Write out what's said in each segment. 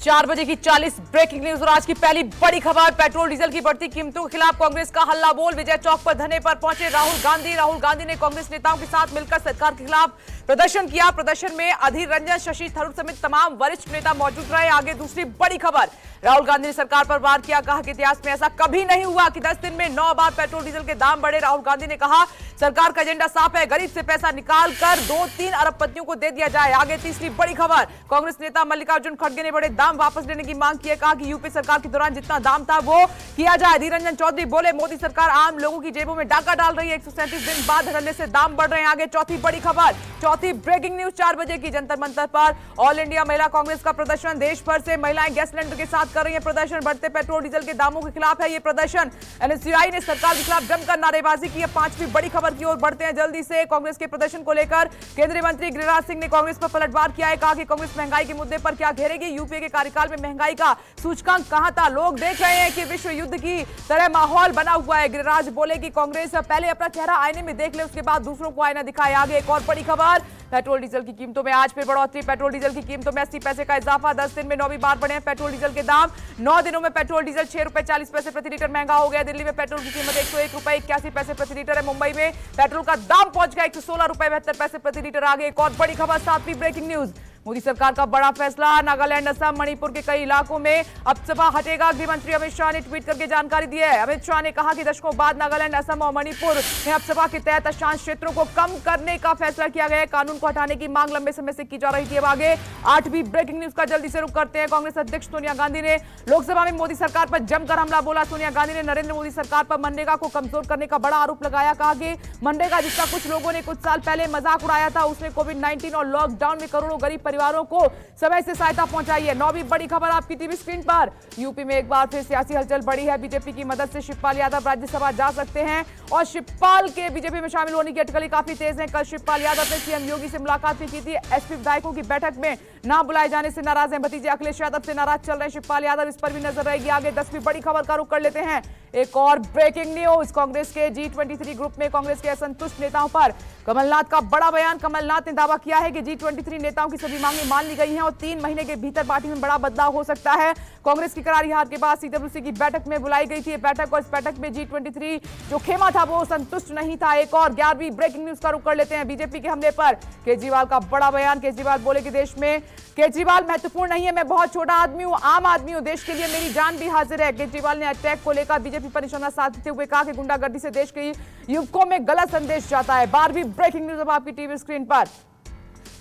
4 बजे की 40 breaking news और आज की पहली बड़ी खबर। पेट्रोल डीजल की बढ़ती कीमतों के खिलाफ कांग्रेस का हल्ला बोल। विजय चौक पर धरने पर पहुंचे राहुल गांधी। राहुल गांधी ने कांग्रेस नेताओं के साथ मिलकर सरकार के खिलाफ प्रदर्शन किया। प्रदर्शन में अधीर रंजन, शशि थरूर समेत तमाम वरिष्ठ नेता मौजूद रहे। आगे दूसरी बड़ी खबर। राहुल गांधी ने सरकार पर वार किया। कहा कि इतिहास में ऐसा कभी नहीं हुआ कि 10 दिन में 9 बार पेट्रोल डीजल के दाम बढ़े। राहुल गांधी ने कहा सरकार का एजेंडा साफ है, गरीब से पैसा निकाल कर 2-3 अरबपतियों को दे दिया जाए। आगे तीसरी बड़ी खबर। कांग्रेस नेता मल्लिकार्जुन खड़गे ने बड़े दाम वापस लेने की मांग की है। कहा कि यूपी सरकार के दौरान जितना दाम था वो किया जाए। अधीर रंजन चौधरी बोले मोदी सरकार आम लोगों की जेबों में डाका डाल रही है। 137 दिन बाद धरने से दाम बढ़ रहे हैं। आगे चौथी बड़ी खबर, चौथी ब्रेकिंग न्यूज। 4 बजे की जंतर मंतर पर ऑल इंडिया महिला कांग्रेस का प्रदर्शन। देश भर से महिलाएं गैस सिलेंडर के साथ कर रही है प्रदर्शन। बढ़ते पेट्रोल डीजल के दामों के खिलाफ है ये प्रदर्शन। एनएसयूआई ने सरकार के खिलाफ जमकर नारेबाजी की है। 5वीं बड़ी खबर की ओर बढ़ते हैं जल्दी से। कांग्रेस के प्रदर्शन को लेकर केंद्रीय मंत्री गिरिराज सिंह ने कांग्रेस पर पलटवार किया है। कहा कि कांग्रेस महंगाई के मुद्दे पर क्या घेरेगी। यूपीए के कार्यकाल में महंगाई का सूचकांक कहां था। लोग देख रहे हैं कि विश्व युद्ध की तरह माहौल बना हुआ है। गिरिराज बोले कि कांग्रेस पहले अपना चेहरा आईने में देख ले, उसके बाद दूसरों को आईना दिखाए। आगे एक और बड़ी खबर। पेट्रोल डीजल की कीमतों में आज फिर बढ़ोतरी। पेट्रोल डीजल की कीमतों में 80 पैसे का इजाफा। 10 दिन में 9वीं बार बढ़े हैं पेट्रोल डीजल के दाम। 9 दिनों में पेट्रोल डीजल 6 रुपए 40 पैसे प्रति लीटर महंगा हो गया। दिल्ली में पेट्रोल की कीमत 101 रुपए 81 पैसे प्रति लीटर है। मुंबई में पेट्रोल का दाम पहुंच गया 116 रुपए 72 पैसे प्रति लीटर। आगे एक और बड़ी खबर, 7वीं ब्रेकिंग न्यूज। मोदी सरकार का बड़ा फैसला। नागालैंड, असम, मणिपुर के कई इलाकों में अफसफा हटेगा। गृह मंत्री अमित शाह ने ट्वीट करके जानकारी दी है। अमित शाह ने कहा कि दशकों बाद नागालैंड, असम और मणिपुर में अफसफा के तहत अशांत क्षेत्रों को कम करने का फैसला किया गया है। कानून को हटाने की मांग लंबे समय से की जा रही थी। अब आगे 8वीं ब्रेकिंग न्यूज का जल्दी से रुख करते हैं। कांग्रेस अध्यक्ष सोनिया गांधी ने लोकसभा में मोदी सरकार पर जमकर हमला बोला। सोनिया गांधी ने नरेंद्र मोदी सरकार पर मनरेगा को कमजोर करने का बड़ा आरोप लगाया। कहा कि मनरेगा जिसका कुछ लोगों ने कुछ साल पहले मजाक उड़ाया था, उसने कोविड-19 और लॉकडाउन में करोड़ों गरीब परिवारों को समय से सहायता पहुंचाई है। 9वीं बड़ी खबर आपकी टीवी स्क्रीन पर। यूपी में एक बार फिर सियासी हलचल बढ़ी है। बीजेपी की मदद से शिवपाल यादव राज्यसभा जा सकते हैं और शिवपाल के बीजेपी में शामिल होने की अटकलें काफी तेज हैं। कल शिवपाल यादव ने सीएम योगी से मुलाकात भी की थी। एसपी विधायकों की बैठक में ना बुलाए जाने से नाराज हैं। भतीजे अखिलेश यादव से नाराज चल रहे हैं शिवपाल यादव, इस पर भी नजर रहेगी। आगे 10वीं बड़ी खबर का रुख कर लेते हैं। एक और ब्रेकिंग न्यूज। कांग्रेस के G23 ग्रुप में कांग्रेस के असंतुष्ट नेताओं पर कमलनाथ का बड़ा बयान। कमलनाथ ने दावा किया है कि G23 नेताओं की सभी मांगें मान ली गई हैं और 3 महीने के भीतर पार्टी में बड़ा बदलाव हो सकता है। कांग्रेस की करारी हार के बाद सीडब्ल्यूसी की बैठक में बुलाई गई थी बैठक, और इस बैठक में G23 जो खेमा था वो संतुष्ट नहीं था। एक और 11वीं ब्रेकिंग न्यूज का रुख कर लेते हैं। बीजेपी के हमले पर केजरीवाल का बड़ा बयान। केजरीवाल बोले कि देश में केजरीवाल महत्वपूर्ण नहीं है, मैं बहुत छोटा आदमी हूं, आम आदमी हूं, देश के लिए मेरी जान भी हाजिर है। केजरीवाल ने अटैक को लेकर बीजेपी पर निशाना साधते हुए कहा कि गुंडागर्दी से देश के युवकों में गलत संदेश जाता है। 12वीं ब्रेकिंग न्यूज अब आपकी टीवी स्क्रीन पर।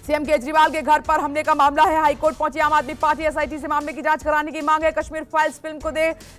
सीएम केजरीवाल के घर पर हमले का मामला है। हाईकोर्ट पहुंची आम आदमी पार्टी। एसआईटी से मामले की जांच कराने की मांग है। कश्मीर फाइल्स फिल्म को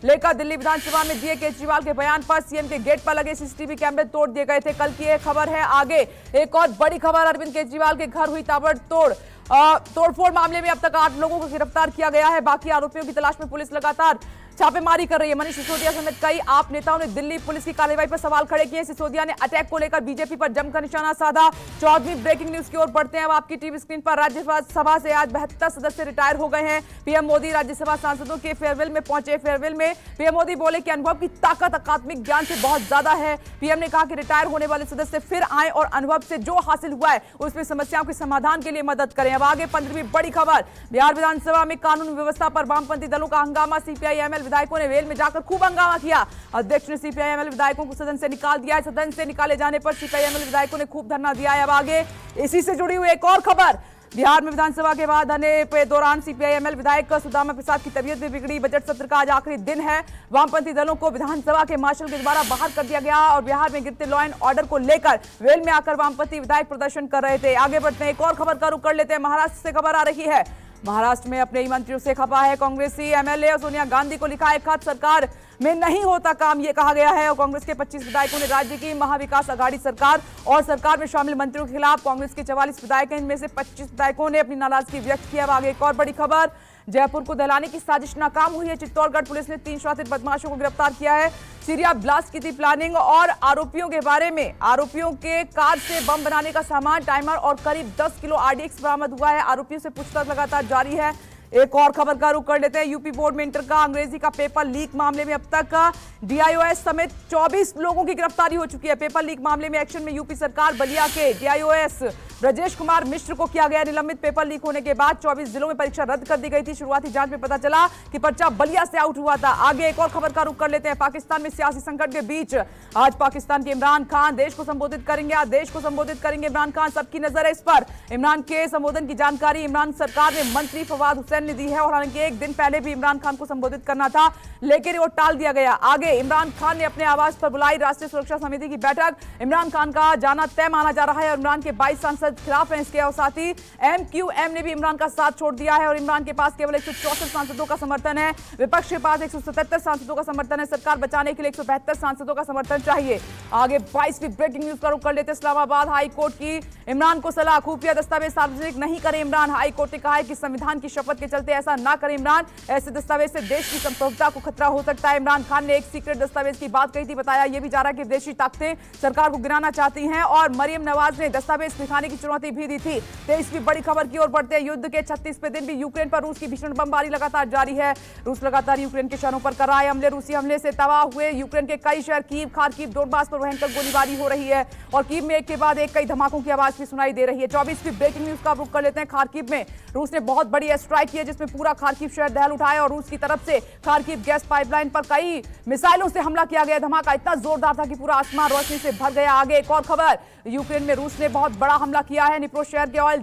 लेकर दिल्ली विधानसभा में दिए केजरीवाल के बयान पर सीएम के गेट पर लगे सीसीटीवी कैमरे तोड़ दिए गए थे। कल की एक खबर है। आगे एक और बड़ी खबर। अरविंद केजरीवाल के घर हुई ताबड़तोड़ तोड़फोड़ मामले में अब तक 8 लोगों को गिरफ्तार किया गया है। बाकी आरोपियों की तलाश में पुलिस लगातार छापेमारी कर रही है। मनीष सिसोदिया समेत कई आप नेताओं ने दिल्ली पुलिस की कार्रवाई पर सवाल खड़े किए। सिसोदिया ने अटैक को लेकर बीजेपी पर जमकर निशाना साधा। 14वीं ब्रेकिंग न्यूज की ओर बढ़ते हैं। अब आपकी टीवी स्क्रीन पर राज्यसभा से आज 72 सदस्य रिटायर हो गए हैं। पीएम मोदी राज्यसभा सांसदों के फेयरवेल में पहुंचे। फेयरवेल में पीएम मोदी बोले कि अनुभव की ताकत अकादमिक ज्ञान से बहुत ज्यादा है। पीएम ने कहा कि रिटायर होने वाले सदस्य फिर आए और अनुभव से जो हासिल हुआ है उसमें समस्याओं के समाधान के लिए मदद करें। अब आगे 15वीं बड़ी खबर। बिहार विधानसभा में कानून व्यवस्था पर वामपंथी दलों का हंगामा। सीपीआई-एमएल विधायकों ने वेल में जाकर खूब हंगामा किया। अध्यक्ष ने सीपीआई-एमएल विधायकों को सदन से निकाल दिया है। सदन से निकाले जाने पर सीपीआई-एमएल विधायकों ने खूब धरना दिया है। अब आगे इसी से जुड़ी हुई एक और खबर। बिहार में विधानसभा के बाद धरने के दौरान सीपीआई-एमएल विधायक सुदामा प्रसाद की तबीयत भी बिगड़ी। बजट सत्र का आज आखिरी दिन है। वामपंथी दलों को विधानसभा के मार्शल के द्वारा बाहर कर दिया गया और बिहार में गिरते लॉ एंड ऑर्डर को लेकर वेल में आकर वामपंथी विधायक प्रदर्शन कर रहे थे। आगे बढ़ते हैं। एक और खबर का रुख कर लेते हैं। महाराष्ट्र से खबर आ रही है। महाराष्ट्र में अपने ही मंत्रियों से खपा है कांग्रेसी एमएलए और सोनिया गांधी को लिखा एक खत। सरकार में नहीं होता काम, ये कहा गया है। और कांग्रेस के 25 विधायकों ने राज्य की महाविकास आघाड़ी सरकार और सरकार में शामिल मंत्रियों के खिलाफ कांग्रेस के 44 विधायक हैं, इनमें से 25 विधायकों ने अपनी नाराजगी व्यक्त की। अब आगे एक और बड़ी खबर। जयपुर को दहलाने की साजिश नाकाम हुई है। चित्तौड़गढ़ पुलिस ने 3 शातिर बदमाशों को गिरफ्तार किया है। सीरिया ब्लास्ट की थी प्लानिंग। और आरोपियों के बारे में, आरोपियों के कार से बम बनाने का सामान, टाइमर और करीब 10 किलो आरडीएक्स बरामद हुआ है। आरोपियों से पूछताछ लगातार जारी है। एक और खबर का रुख कर लेते हैं। यूपी बोर्ड में इंटर का अंग्रेजी का पेपर लीक मामले में अब तक डीआईओएस समेत 24 लोगों की गिरफ्तारी हो चुकी है। पेपर लीक मामले में एक्शन में यूपी सरकार। बलिया के डीआईओएस ब्रजेश कुमार मिश्र को किया गया निलंबित। पेपर लीक होने के बाद 24 जिलों में परीक्षा रद्द कर दी गई थी। शुरुआती जांच में पता चला कि पर्चा बलिया से आउट हुआ था। आगे एक और खबर का रुख कर लेते हैं। पाकिस्तान में सियासी संकट के बीच आज पाकिस्तान के इमरान खान देश को संबोधित करेंगे। आज देश को संबोधित करेंगे इमरान खान। सबकी नजर है इस पर। इमरान के संबोधन की जानकारी इमरान सरकार ने मंत्री फवाद हुसैन ने दी है और हालांकि एक दिन पहले भी इमरान खान को संबोधित करना था लेकिन वो टाल दिया गया। आगे इमरान खान ने अपने आवास पर बुलाई राष्ट्रीय सुरक्षा समिति की बैठक। इमरान खान का जाना तय माना जा रहा है और इमरान के 22 सांसद खिलाफ हैं। इसके साथ ही एमक्यूएम ने भी इमरान का साथ छोड़ दिया है और इमरान के पास केवल 164 सांसदों का समर्थन है। विपक्ष के पास 177 सांसदों का समर्थन है। सरकार बचाने के लिए 172 सांसदों का समर्थन चाहिए। आगे 22वीं ब्रेकिंग न्यूज का रुख कर लेते हैं। इस्लामाबाद हाई कोर्ट की इमरान को सलाह, खुफिया दस्तावेज सार्वजनिक नहीं करें इमरान। हाई कोर्ट ने कहा है कि संविधान की शपथ के चलते ऐसा ना करें इमरान। ऐसे दस्तावेज से देश की संप्रभुता को खतरा हो सकता है। इमरान खान ने एक सीक्रेट दस्तावेज की बात कही थी। बताया यह भी जा रहा है कि विदेशी ताकतें सरकार को गिराना चाहती हैं और मरियम नवाज ने दस्तावेज दिखाने की चुनौती भी दी थी। 23वीं बड़ी खबर की ओर बढ़ते हैं। युद्ध के 36वें दिन भी यूक्रेन पर रूस की भीषण बमबारी लगातार जारी है। रूस लगातार यूक्रेन के शहरों पर कर रहा है हमले। रूसी हमले से तबाह हुए यूक्रेन के कई शहर कीव, खार्किव, डोनबास पर भयंकर गोलीबारी हो रही है और कीव में एक के बाद एक कई धमाकों की आवाज भी सुनाई दे रही है। 24वीं ब्रेकिंग न्यूज का रुख कर लेते हैं। खार्किव में रूस ने बहुत बड़ी एयर स्ट्राइक की है जिसमें पूरा खार्किव शहर दहल उठा है और रूस की तरफ से खार्किव गैस पाइपलाइन पर कई मिसाइलों से हमला किया गया। धमाका इतना जोरदार था कि पूरा आसमान रोशनी से भर गया। आगे एक और खबर, यूक्रेन में रूस ने बहुत बड़ा हमला किया है। निप्रो शहर के ऑयल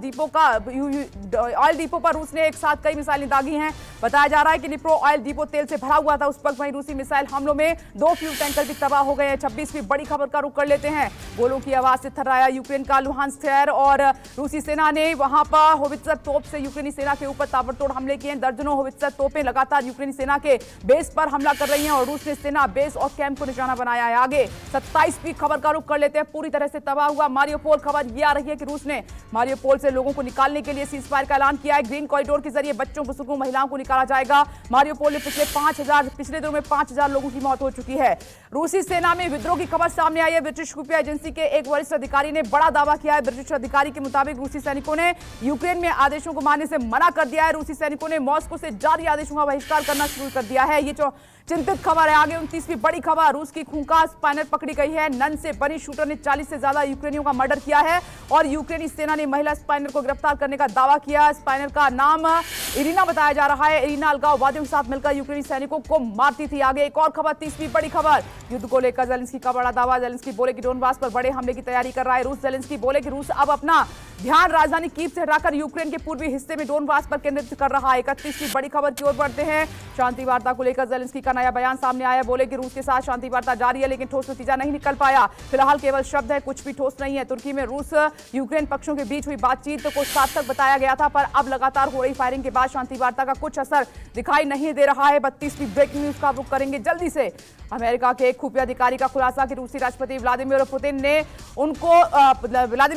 डिपो पर रूस ने एक साथ कई मिसाइलें दागी हैं। बताया जा रहा है कि निप्रो ऑयल डिपो तेल से भरा हुआ था उस वक्त। वहीं रूसी मिसाइल हमलों में 2 फ्यूल टैंकर भी तबाह हो गए हैं। 26वीं बड़ी खबर का रुख कर लेते हैं। गोलों की आवाज से थर्राया यूक्रेन का लुहांस्क शहर और रूसी सेना ने वहां पर होवित्जर तोप से यूक्रेनी सेना के ऊपर ताबड़तोड़ हमले किए हैं। दर्जनों होवित्जर तोपें लगातार यूक्रेनी सेना के बेस पर हमला कर रही हैं और रूस ने सेना बेस और कैंप को निशाना बनाया है। आगे 27वीं खबर का रुख कर लेते हैं। पूरी तरह से तबाह हुआ मारियोपोल। खबर यह आ रही है कि रूस ने मारियोपोल से लोगों को निकालने के लिए सीज फायर का ऐलान किया है। ग्रीन कॉरिडोर के जरिए बच्चों, बुजुर्गों, महिलाओं को निकाला जाएगा। मारियोपोल में पिछले दिनों में 5000 लोगों की मौत हो चुकी है। रूसी सेना में विद्रोह की खबर सामने आई है। ब्रिटिश खुफिया एजेंसी के एक वरिष्ठ अधिकारी ने बड़ा दावा किया है। ब्रिटिश अधिकारी के मुताबिक रूसी सैनिकों ने यूक्रेन में आदेशों को मानने से मना कर दिया है। रूसी सैनिकों ने मॉस्को से जारी आदेशों का बहिष्कार करना शुरू कर दिया है। ये चिंतित खबर है। आगे 29वीं बड़ी खबर, रूस की खूंखार स्पाइनर पकड़ी गई है। नन से बनी शूटर ने 40 से ज्यादा यूक्रेनियों का मर्डर किया है और यूक्रेनी सेना ने महिला स्पाइनर को गिरफ्तार करने का दावा किया। स्पाइनर का नाम इरिना बताया जा रहा है। इरिना अलगाववादियों के साथ मिलकर यूक्रेनी सैनिकों को मारती थी। आगे एक और खबर, 30वीं बड़ी खबर, युद्ध को लेकर जेलेंस्की का बड़ा दावा। जेलेंस्की बोले कि डोनबास पर बड़े हमले की तैयारी कर रहा है रूस। जेलेंस्की बोले कि रूस अब अपना ध्यान राजधानी कीव से हटाकर यूक्रेन के पूर्वी हिस्से में डोनबास पर केंद्रित कर रहा है। 31वीं बड़ी खबर की ओर बढ़ते हैं। शांति वार्ता को लेकर जेलेंस्की का नया बयान सामने आया। बोले कि रूस के साथ शांति वार्ता जारी है लेकिन ठोस नतीजा नहीं निकल पाया। फिलहाल केवल शब्द है, कुछ भी ठोस नहीं है। तुर्की में रूस यूक्रेन पक्षों के बीच हुई बातचीत को सार्थक बताया गया था पर अब लगातार हो रही फायरिंग के बाद शांति वार्ता का कुछ असर दिखाई नहीं दे रहा है। 32वीं ब्रेकिंग न्यूज का रुख करेंगे जल्दी से। अमेरिका के एक खुफिया अधिकारी का खुलासा कि रूसी राष्ट्रपति व्लादिमीर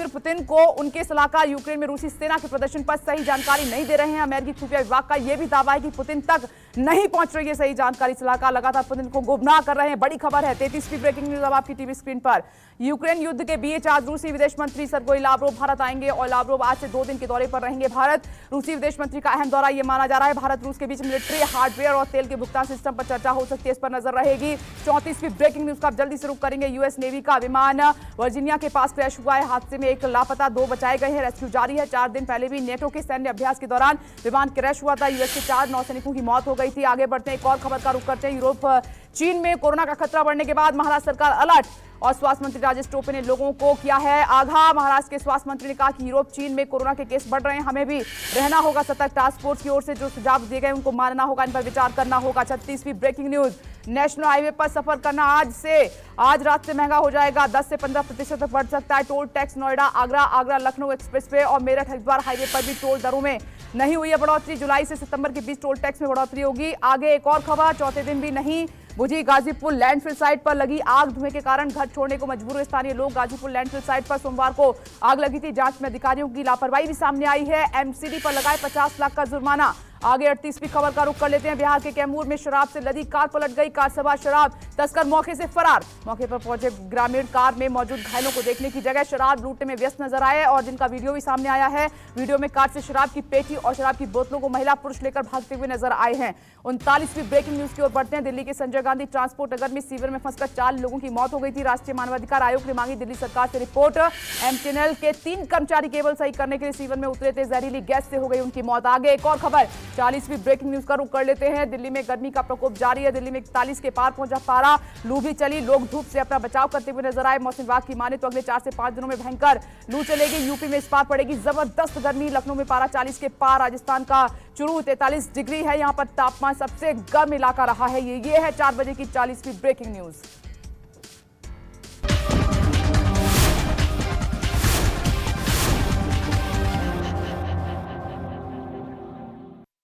पुतिन को उनके सलाहकार यूक्रेन में रूसी सेना के प्रदर्शन पर सही जानकारी नहीं दे रहे हैं। अमेरिकी खुफिया विभाग का यह भी दावा है कि पुतिन तक नहीं पहुंच रही है सही जानकारी। सलाहकार लगातार पुतिन को गुमराह कर रहे हैं। बड़ी खबर है। 33वीं ब्रेकिंग न्यूज अब आपकी टीवी स्क्रीन पर। यूक्रेन युद्ध के बीच आज रूसी विदेश मंत्री सर्गेई लावरोव भारत आएंगे और लावरोव आज से 2 दिन के दौरे पर रहेंगे भारत। रूसी विदेश मंत्री का अहम दौरा यह माना जा रहा है। भारत रूस के बीच मिलिट्री, हार्डवेयर और तेल के भुगतान सिस्टम पर चर्चा हो सकती है, इस पर नजर रहेगी। 34वीं ब्रेकिंग न्यूज का जल्दी से रुख करेंगे। यूएस नेवी का विमान वर्जीनिया के पास क्रैश हुआ है। हादसे में एक लापता, 2 बचाए गए हैं। रेस्क्यू जारी है। 4 दिन पहले भी नेटो के सैन्य अभ्यास के दौरान विमान क्रैश हुआ था। यूएस के 4 नौसैनिकों की मौत हो गई थी। आगे बढ़ते हैं, एक और खबर का रुख करते हैं। यूरोप, चीन में कोरोना का खतरा बढ़ने के बाद महाराष्ट्र सरकार अलर्ट और स्वास्थ्य मंत्री राजेश टोपे ने लोगों को किया है आगाह। महाराष्ट्र के स्वास्थ्य मंत्री ने कहा कि यूरोप, चीन में कोरोना के केस बढ़ रहे हैं, हमें भी रहना होगा सतर्क। टास्क फोर्स की ओर से जो सुझाव दिए गए उनको मानना होगा, इन पर विचार करना होगा। 36वीं ब्रेकिंग न्यूज, नेशनल हाईवे पर सफर करना आज रात से महंगा हो जाएगा। 10 से 15% तक बढ़ सकता है toll tax. Noida, Agra Lucknow expressway और मेरठ हरिद्वार हाईवे पर भी टोल दरों में नहीं हुई है बढ़ोतरी। जुलाई से सितंबर के बीच टोल टैक्स में बढ़ोतरी होगी। आगे एक और खबर, चौथे दिन भी नहीं बुझी गाजीपुर लैंडफिल साइट पर लगी आग। धुएं के कारण घर छोड़ने को मजबूर हुए स्थानीय लोग। गाजीपुर लैंडफिल साइट पर सोमवार को आग लगी थी। जांच में अधिकारियों की लापरवाही भी सामने आई है। एमसीडी पर लगाए 50 लाख का जुर्माना। आगे 38वीं खबर का रुख कर लेते हैं। बिहार के कैमूर में शराब से लदी कार पलट गई, कार सवार शराब तस्कर मौके से फरार। मौके पर पहुंचे ग्रामीण कार में मौजूद घायलों को देखने की जगह शराब लूटने में व्यस्त नजर आए और जिनका वीडियो भी सामने आया है। वीडियो में कार से शराब की पेटी और शराब की बोतलों को महिला पुरुष लेकर भागते हुए नजर आए हैं। 39वीं ब्रेकिंग न्यूज की ओर बढ़ते हैं। दिल्ली के संजय गांधी ट्रांसपोर्ट नगर में सीवर में फंसकर 4 लोगों की मौत हो गई थी। राष्ट्रीय मानवाधिकार आयोग ने मांगी दिल्ली सरकार से रिपोर्ट। एमटीएनएल के 3 कर्मचारी केबल सही करने के लिए सीवर में उतरे थे, जहरीली गैस से हो गई उनकी मौत। आगे एक और खबर 40वीं ब्रेकिंग न्यूज का रुख कर लेते हैं। दिल्ली में गर्मी का प्रकोप जारी है। दिल्ली में 41 के पार पहुंचा पारा, लू भी चली, लोग धूप से अपना बचाव करते हुए नजर आए। मौसम विभाग की माने तो अगले 4 से 5 दिनों में भयंकर लू चलेगी। यूपी में इस पार पड़ेगी जबरदस्त गर्मी। लखनऊ में पारा 40 के पार, राजस्थान का चुरू 43 डिग्री है। यहां पर तापमान सबसे गर्म इलाका रहा है। ये है 4 बजे की 40वीं ब्रेकिंग न्यूज।